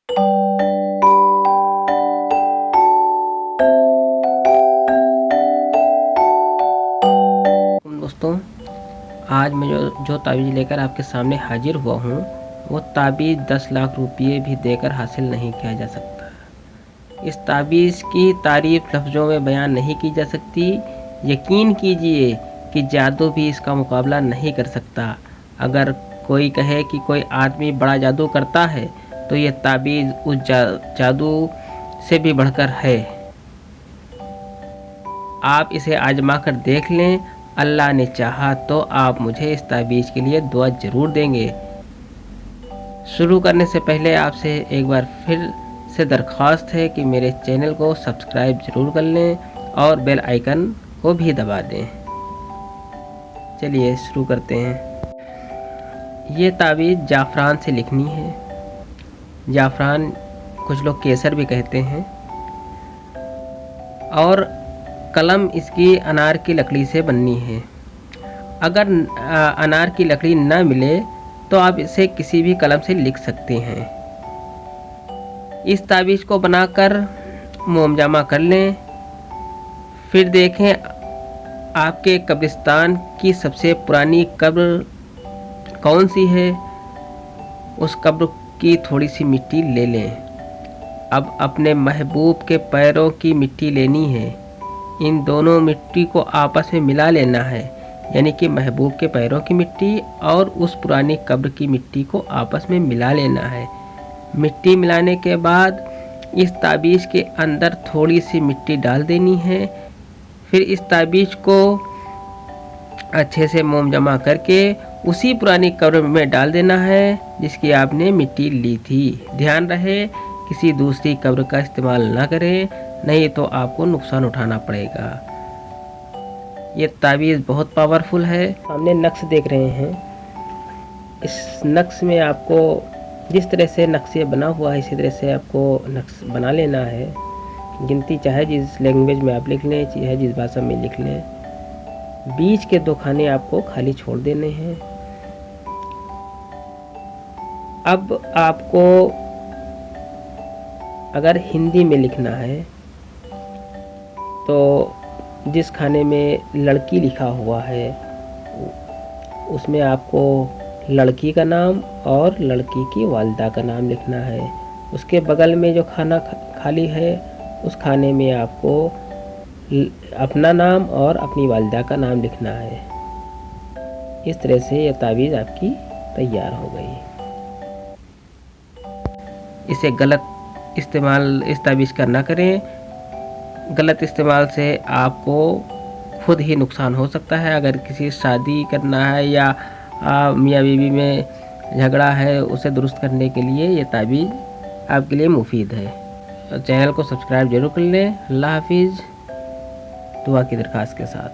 दोस्तों, आज मैं जो ताबीज़ लेकर आपके सामने हाजिर हुआ हूँ, वो ताबीज़ 10 लाख रुपये भी देकर हासिल नहीं किया जा सकता। इस ताबीज़ की तारीफ़ लफ्ज़ों में बयान नहीं की जा सकती। यकीन कीजिए कि जादू भी इसका मुकाबला नहीं कर सकता। अगर कोई कहे कि कोई आदमी बड़ा जादू करता है, तो ये ताबीज़ उस जादू से भी बढ़कर है। आप इसे आजमा कर देख लें। अल्लाह ने चाहा तो आप मुझे इस ताबीज़ के लिए दुआ ज़रूर देंगे। शुरू करने से पहले आपसे एक बार फिर से दरख्वास्त है कि मेरे चैनल को सब्सक्राइब ज़रूर कर लें और बेल आइकन को भी दबा दें। चलिए शुरू करते हैं। ये ताबीज़ जाफ़रान से लिखनी है। जाफ़रान कुछ लोग केसर भी कहते हैं। और कलम इसकी अनार की लकड़ी से बननी है। अगर अनार की लकड़ी न मिले तो आप इसे किसी भी कलम से लिख सकते हैं। इस ताबीज़ को बनाकर मोमजामा कर लें। फिर देखें आपके कब्रिस्तान की सबसे पुरानी कब्र कौन सी है। उस कब्र की थोड़ी सी मिट्टी ले लें। अब अपने महबूब के पैरों की मिट्टी लेनी है। इन दोनों मिट्टी को आपस में मिला लेना है, यानी कि महबूब के पैरों की मिट्टी और उस पुरानी कब्र की मिट्टी को आपस में मिला लेना है। मिट्टी मिलाने के बाद इस ताबीज़ के अंदर थोड़ी सी मिट्टी डाल देनी है। फिर इस ताबीज़ को अच्छे से मोम जमा करके उसी पुरानी कब्र में डाल देना है जिसकी आपने मिट्टी ली थी। ध्यान रहे किसी दूसरी कब्र का इस्तेमाल ना करें, नहीं तो आपको नुकसान उठाना पड़ेगा। ये ताबीज़ बहुत पावरफुल है। सामने नक्श देख रहे हैं। इस नक्श में आपको जिस तरह से नक्शे बना हुआ है, इसी तरह से आपको नक्श बना लेना है। गिनती चाहे जिस लैंग्वेज में आप लिख लें, चाहे जिस भाषा में लिख लें। बीच के 2 खाने आपको खाली छोड़ देने हैं। अब आपको अगर हिंदी में लिखना है तो जिस खाने में लड़की लिखा हुआ है उसमें आपको लड़की का नाम और लड़की की वालिदा का नाम लिखना है। उसके बगल में जो खाना खाली है उस खाने में आपको अपना नाम और अपनी वालिदा का नाम लिखना है। इस तरह से यह ताबीज़ आपकी तैयार हो गई। इसे गलत इस्तेमाल इस ताबीज़ का ना करें। गलत इस्तेमाल से आपको खुद ही नुकसान हो सकता है। अगर किसी शादी करना है या मियाँ बीवी में झगड़ा है, उसे दुरुस्त करने के लिए ये ताबीज़ आपके लिए मुफीद है। चैनल को सब्सक्राइब जरूर कर लें। अल्लाह हाफिज़। दुआ की दरख्वास्त के साथ।